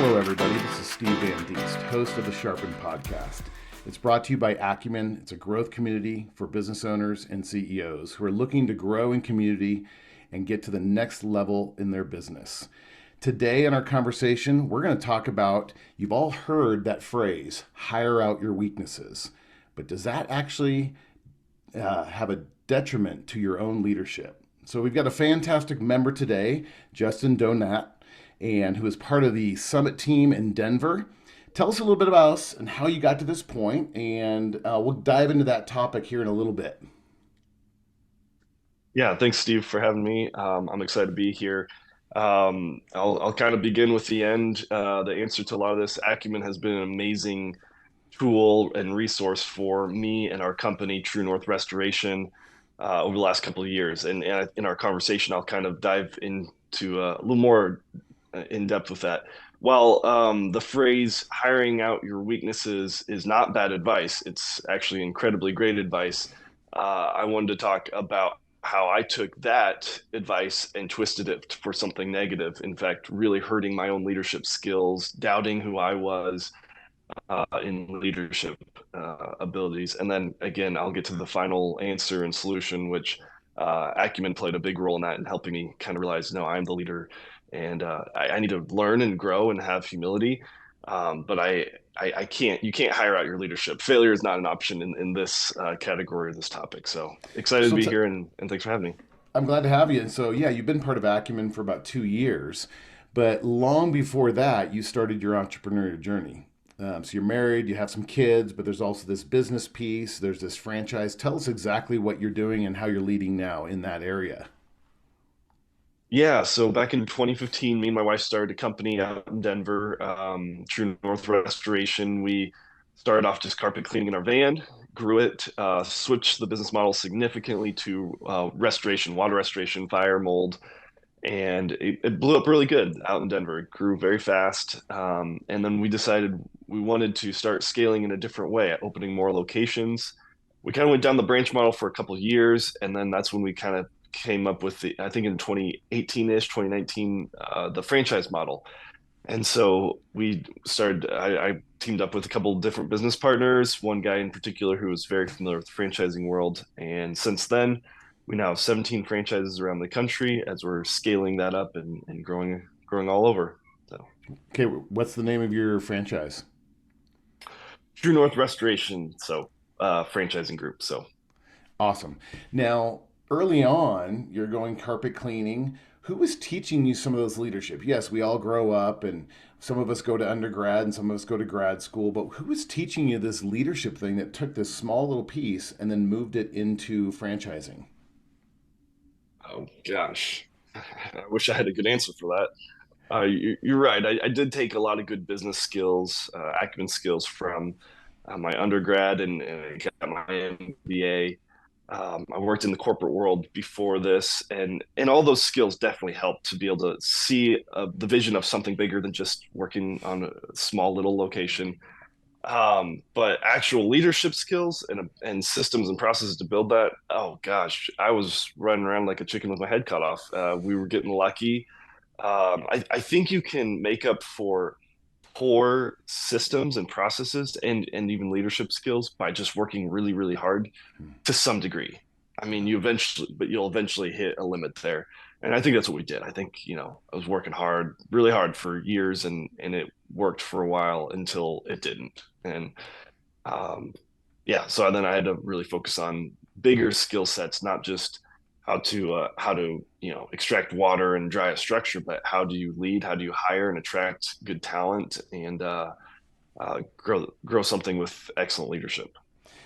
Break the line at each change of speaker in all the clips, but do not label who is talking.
Hello, everybody. This is Steve Van Diest, host of the Sharpen Podcast. It's brought to you by Acumen. It's a growth community for business owners and CEOs who are looking to grow in community and get to the next level in their business. Today, in our conversation, we're going to talk about, you've all heard that phrase, hire out your weaknesses. But does that actually have a detriment to your own leadership? So we've got a fantastic member today, Justin Donat, and who is part of the Summit team in Denver. Tell us a little bit about us and how you got to this point, and we'll dive into that topic here in a little bit.
Yeah, thanks, Steve, for having me. I'm excited to be here. I'll kind of begin with the end. The answer to a lot of this, Acumen has been an amazing tool and resource for me and our company, True North Restoration, over the last couple of years. And in our conversation, I'll kind of dive into a little more in depth with that. While the phrase hiring out your weaknesses is not bad advice, it's actually incredibly great advice. I wanted to talk about how I took that advice and twisted it for something negative. In fact, really hurting my own leadership skills, doubting who I was in leadership abilities. And then again, I'll get to the final answer and solution, which Acumen played a big role in that and helping me kind of realize, no, I'm the leader and I need to learn and grow and have humility. But I can't, you can't hire out your leadership. Failure is not an option in this category of this topic. So excited to
So
be
t-
here and thanks for having me.
I'm glad to have you. And so, yeah, you've been part of Acumen for about 2 years, but long before that, you started your entrepreneurial journey. So you're married, you have some kids, but there's also this business piece, there's this franchise. Tell us exactly what you're doing and how you're leading now in that area.
Yeah, so back in 2015, me and my wife started a company out in Denver, True North Restoration. We started off just carpet cleaning in our van, grew it, switched the business model significantly to restoration, water restoration, fire, mold, and it blew up really good out in Denver. It grew very fast. And then we decided we wanted to start scaling in a different way, opening more locations. We kind of went down the branch model for a couple of years, and then that's when we kind of came up with I think in 2018-ish, 2019, the franchise model. And so I teamed up with a couple of different business partners, one guy in particular who was very familiar with the franchising world. And since then, we now have 17 franchises around the country as we're scaling that up and growing all over. So
Okay, what's the name of your franchise?
True North Restoration, so franchising group. So
Awesome. Now, early on, you're going carpet cleaning. Who was teaching you some of those leadership? Yes, we all grow up and some of us go to undergrad and some of us go to grad school, but who was teaching you this leadership thing that took this small little piece and then moved it into franchising?
oh gosh, I wish I had a good answer for that. You're right. I did take a lot of good business skills, acumen skills from my undergrad and I got my MBA. I worked in the corporate world before this, and all those skills definitely helped to be able to see the vision of something bigger than just working on a small little location. But actual leadership skills and systems and processes to build that, oh gosh, I was running around like a chicken with my head cut off. We were getting lucky. I think you can make up for poor systems and processes and even leadership skills by just working really, really hard to some degree. I mean, you'll eventually hit a limit there. And I think that's what we did. I think, I was working hard, really hard for years and it worked for a while until it didn't. And um, yeah, so then I had to really focus on bigger skill sets, not just how to extract water and dry a structure, but how do you lead? How do you hire and attract good talent and grow something with excellent leadership?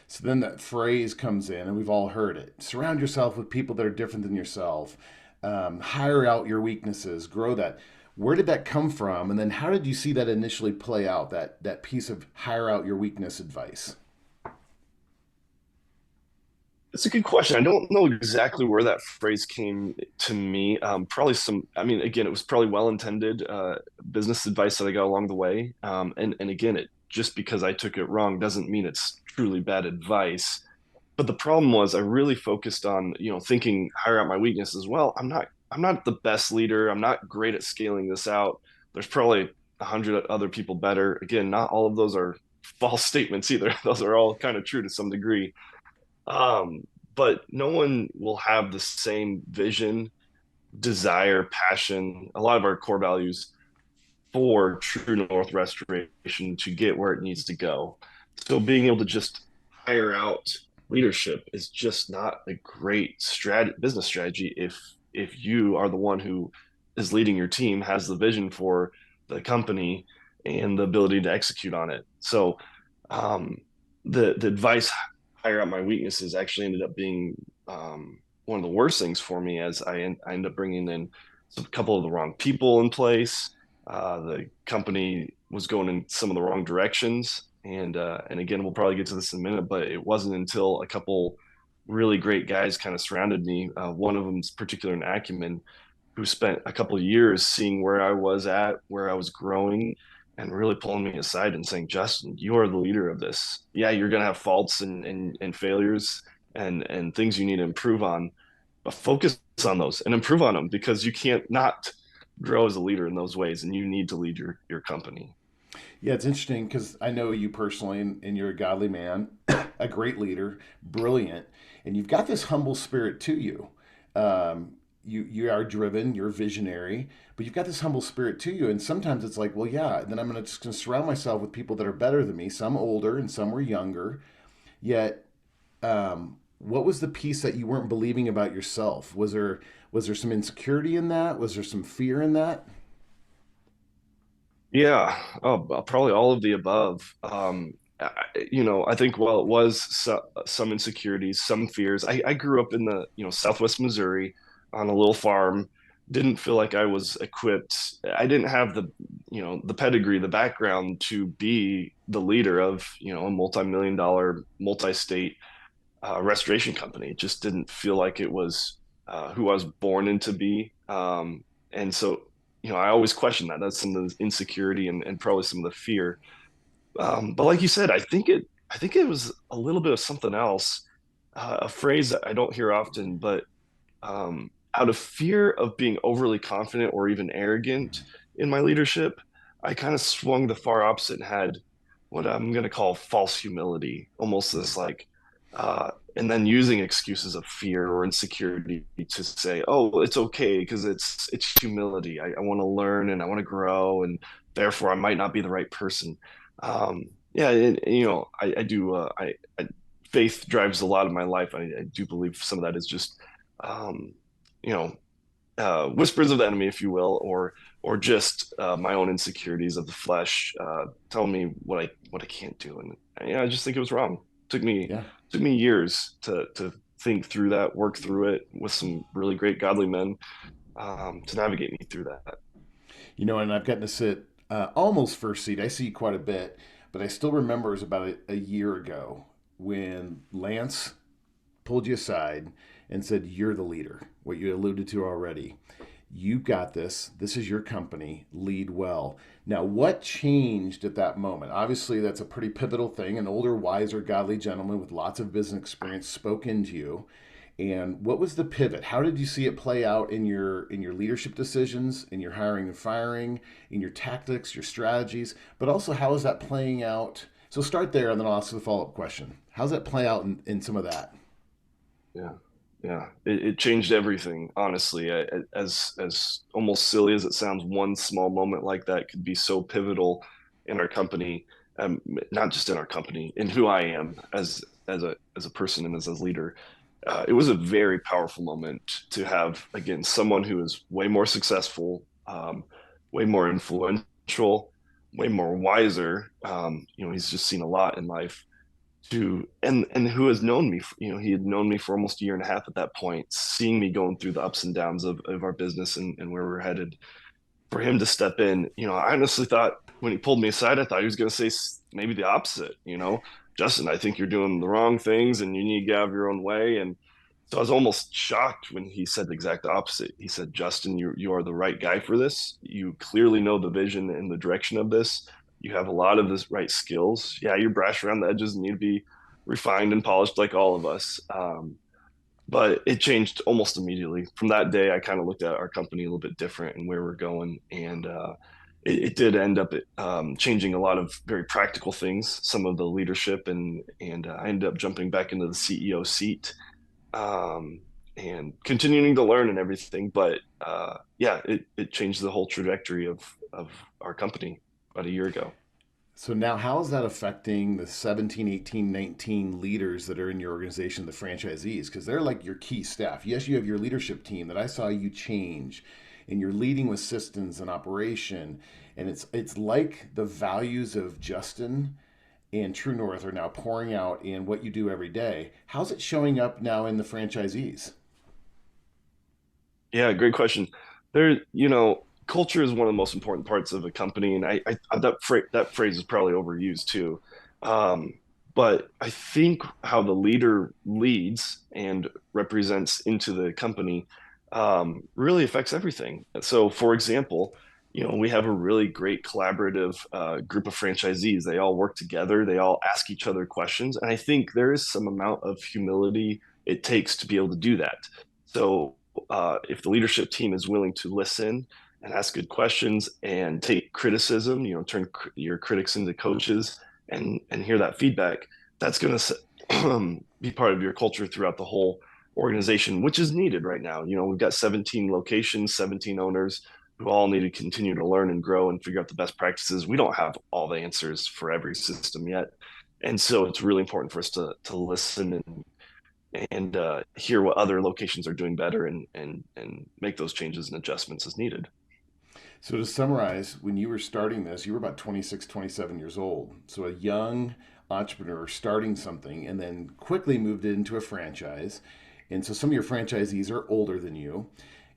So then that phrase comes in, and we've all heard it: surround yourself with people that are different than yourself, hire out your weaknesses, grow that. Where did that come from? And then how did you see that initially play out, that piece of hire out your weakness advice?
It's a good question. I don't know exactly where that phrase came to me. Probably I mean, again, it was probably well-intended business advice that I got along the way. And again, it just because I took it wrong doesn't mean it's truly bad advice. But the problem was I really focused on, thinking hire out my weakness as well. I'm not the best leader. I'm not great at scaling this out. There's probably 100 other people better. Again, not all of those are false statements either. Those are all kind of true to some degree. Um, but no one will have the same vision, desire, passion, a lot of our core values for True North Restoration to get where it needs to go. So being able to just hire out leadership is just not a great business strategy if you are the one who is leading your team, has the vision for the company and the ability to execute on it. So um, the advice, hire out my weaknesses, actually ended up being one of the worst things for me, as I ended up bringing in a couple of the wrong people in place. The company was going in some of the wrong directions, and again, we'll probably get to this in a minute, but it wasn't until a couple really great guys kind of surrounded me. One of them's particular in acumen, who spent a couple of years seeing where I was at, where I was growing, and really pulling me aside and saying, Justin, you are the leader of this. Yeah, you're going to have faults and failures and things you need to improve on, but focus on those and improve on them, because you can't not grow as a leader in those ways, and you need to lead your company.
Yeah, it's interesting because I know you personally, and you're a godly man, a great leader, brilliant, and you've got this humble spirit to you. You are driven, you're visionary, but you've got this humble spirit to you. And sometimes it's like, well, yeah, then I'm just going to surround myself with people that are better than me. Some older and some were younger. Yet, what was the piece that you weren't believing about yourself? Was there some insecurity in that? Was there some fear in that?
Yeah, probably all of the above. I think while it was some insecurities, some fears, I grew up in the, Southwest Missouri on a little farm. Didn't feel like I was equipped. I didn't have the pedigree, the background to be the leader of, a multi-million dollar, multi-state restoration company. It just didn't feel like it was who I was born into be. And so, I always question that. That's some of the insecurity and probably some of the fear. But like you said, I think it was a little bit of something else, a phrase that I don't hear often, but out of fear of being overly confident or even arrogant in my leadership, I kind of swung the far opposite and had what I'm going to call false humility, almost this like, and then using excuses of fear or insecurity to say, "Oh, it's okay because it's humility. I want to learn and I want to grow, and therefore I might not be the right person." Yeah, I do. Faith drives a lot of my life. I do believe some of that is just um, you know, whispers of the enemy, if you will, or just my own insecurities of the flesh, telling me what I can't do, and I just think it was wrong. Took me
Yeah.
took me years to think through that, work through it with some really great godly men, to navigate me through that.
And I've gotten to sit almost first seat. I see quite a bit, but I still remember it was about a year ago when Lance pulled you aside and said, "You're the leader," what you alluded to already. You got this. This is your company. Lead well. Now, what changed at that moment? Obviously, that's a pretty pivotal thing. An older, wiser, godly gentleman with lots of business experience spoke into you. And what was the pivot? How did you see it play out in your leadership decisions, in your hiring and firing, in your tactics, your strategies, but also how is that playing out? So start there, and then I'll ask the follow up question. How's that play out in some of that?
Yeah, yeah, it changed everything. Honestly, as almost silly as it sounds, one small moment like that could be so pivotal in our company, not just in our company, in who I am as a person and as a leader. It was a very powerful moment to have, again, someone who is way more successful, way more influential, way more wiser. He's just seen a lot in life, and who has known me. He had known me for almost a year and a half at that point, seeing me going through the ups and downs of our business and where we're headed. For him to step in, I honestly thought, when he pulled me aside, I thought he was going to say maybe the opposite. Justin, I think you're doing the wrong things and you need to get out of your own way. And so I was almost shocked when he said the exact opposite. He said, Justin, you are the right guy for this. You clearly know the vision and the direction of this. You have a lot of the right skills. Yeah, you're brash around the edges and need to be refined and polished like all of us. But it changed almost immediately. From that day, I kind of looked at our company a little bit different and where we're going. And it did end up changing a lot of very practical things, some of the leadership, and I ended up jumping back into the CEO seat, um, and continuing to learn and everything. But yeah, it changed the whole trajectory of our company about a year ago.
So now, how is that affecting the 17, 18, 19 leaders that are in your organization, the franchisees? Because they're like your key staff. Yes, you have your leadership team that I saw you change, and you're leading with systems and operation. And it's like the values of Justin and True North are now pouring out in what you do every day. How's it showing up now in the franchisees?
Yeah, great question. There, culture is one of the most important parts of a company, and that phrase is probably overused too. Um, but I think how the leader leads and represents into the company really affects everything. So, for example, we have a really great collaborative group of franchisees. They all work together. They all ask each other questions, and I think there is some amount of humility it takes to be able to do that. So if the leadership team is willing to listen and ask good questions and take criticism, turn your critics into coaches and hear that feedback, that's going to be part of your culture throughout the whole organization, which is needed right now. We've got 17 locations, 17 owners who all need to continue to learn and grow and figure out the best practices. We don't have all the answers for every system yet. And so it's really important for us to listen and hear what other locations are doing better and make those changes and adjustments as needed.
So to summarize, when you were starting this, you were about 26, 27 years old. So a young entrepreneur starting something and then quickly moved it into a franchise. And so some of your franchisees are older than you.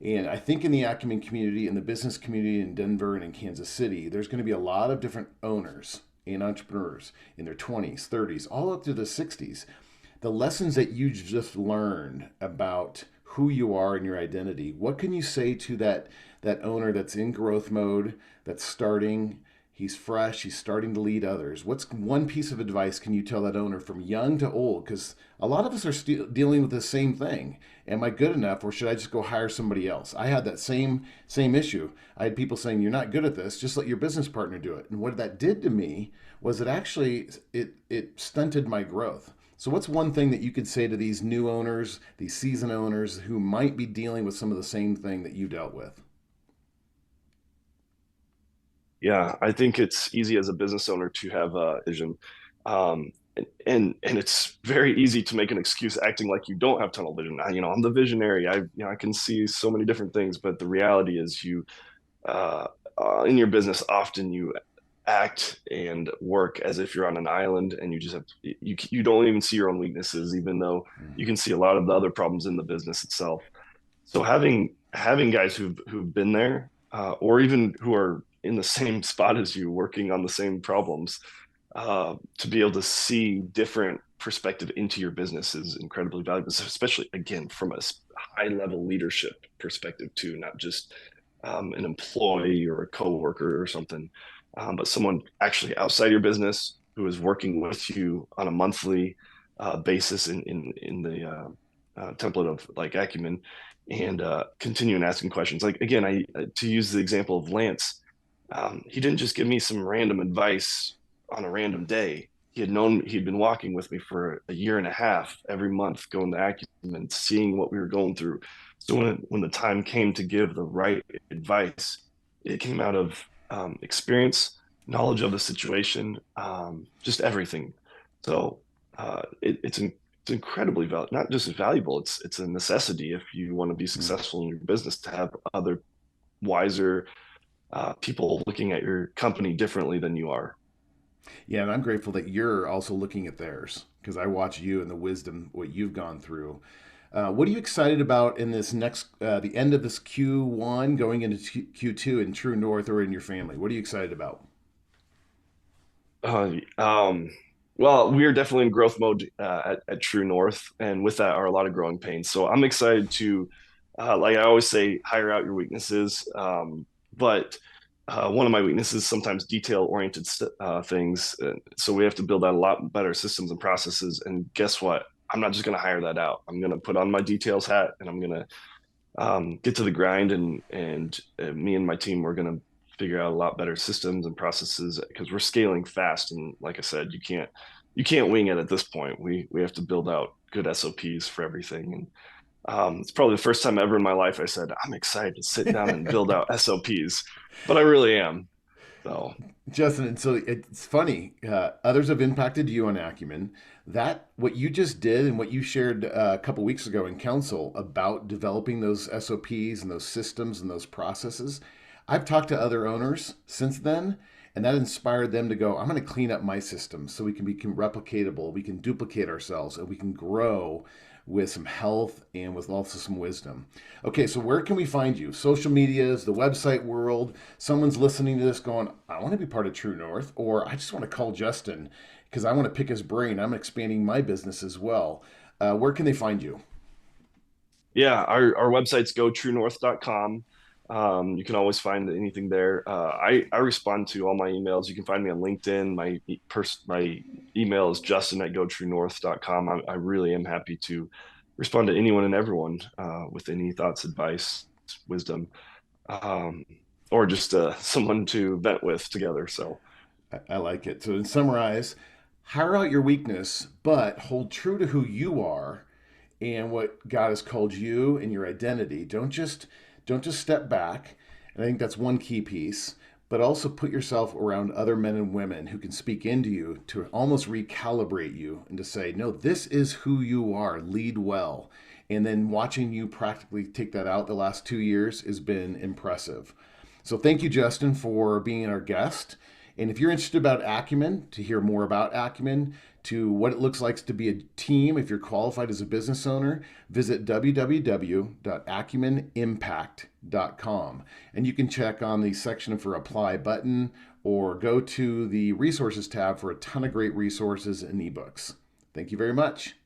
And I think in the Acumen community, in the business community in Denver and in Kansas City, there's going to be a lot of different owners and entrepreneurs in their 20s, 30s, all up to the 60s. The lessons that you just learned about who you are and your identity, what can you say to that owner that's in growth mode, that's starting, he's fresh, he's starting to lead others? What's one piece of advice can you tell that owner from young to old? Because a lot of us are still dealing with the same thing. Am I good enough, or should I just go hire somebody else? I had that same issue. I had people saying, "You're not good at this. Just let your business partner do it." And what that did to me was it stunted my growth. So, what's one thing that you could say to these new owners, these seasoned owners who might be dealing with some of the same thing that you dealt with?
Yeah, I think it's easy as a business owner to have a vision. And it's very easy to make an excuse acting like you don't have tunnel vision. I'm the visionary. I can see so many different things, but the reality is uh, in your business, often you act and work as if you're on an island and you just have you don't even see your own weaknesses, even though you can see a lot of the other problems in the business itself. So having guys who've been there, or even who are in the same spot as you, working on the same problems, to be able to see different perspective into your business is incredibly valuable, especially again from a high level leadership perspective too, not just an employee or a coworker or something, but someone actually outside your business who is working with you on a monthly basis in the template of like Acumen, and continuing asking questions. Like again, I to use the example of Lance, he didn't just give me some random advice on a random day. He'd been walking with me for a year and a half every month, going to Acumen, seeing what we were going through. So when the time came to give the right advice, it came out of experience, knowledge of the situation, just everything. So it's incredibly valuable, not just valuable. It's a necessity if you want to be
Mm.
successful in your business to have other wiser people looking at your company differently than you are.
Yeah, and I'm grateful that you're also looking at theirs because I watch you and the wisdom, what you've gone through. What are you excited about in this the end of this Q1 going into Q2 in True North or in your family? What are you excited about?
Uh, um, well, we are definitely in growth mode at True North, and with that are a lot of growing pains. So I'm excited to, like I always say, hire out your weaknesses. But one of my weaknesses is sometimes detail-oriented things. So we have to build out a lot better systems and processes. And guess what? I'm not just going to hire that out. I'm going to put on my details hat, and I'm going to get to the grind, and me and my team, we're going to figure out a lot better systems and processes because we're scaling fast. And like I said, you can't wing it at this point. We have to build out good SOPs for everything. And it's probably the first time ever in my life I said I'm excited to sit down and build out SOPs, but I really am. So
Justin, and so it's funny. Others have impacted you on Acumen. That what you just did and what you shared a couple weeks ago in council about developing those SOPs and those systems and those processes. I've talked to other owners since then, and that inspired them to go, I'm going to clean up my system so we can be replicatable, we can duplicate ourselves, and we can grow with some health and with also some wisdom. Okay, so where can we find you? Social medias, the website world. Someone's listening to this going, I want to be part of True North, or I just want to call Justin because I want to pick his brain. I'm expanding my business as well. Where can they find you?
yeah, our website's gotruenorth.com. You can always find anything there. I respond to all my emails. You can find me on LinkedIn. My email is justin at gotruenorth.com. I really am happy to respond to anyone and everyone with any thoughts, advice, wisdom, um, or just someone to vent with together. So
I like it. So, to summarize, hire out your weakness, but hold true to who you are and what God has called you and your identity. Don't just step back. And I think that's one key piece, but also put yourself around other men and women who can speak into you to almost recalibrate you and to say, no, this is who you are. Lead well. And then watching you practically take that out the last 2 years has been impressive. So thank you, Justin, for being our guest. And if you're interested about Acumen, to hear more about Acumen, to what it looks like to be a team, if you're qualified as a business owner, visit www.acumenimpact.com. And you can check on the section for apply button or go to the resources tab for a ton of great resources and ebooks. Thank you very much.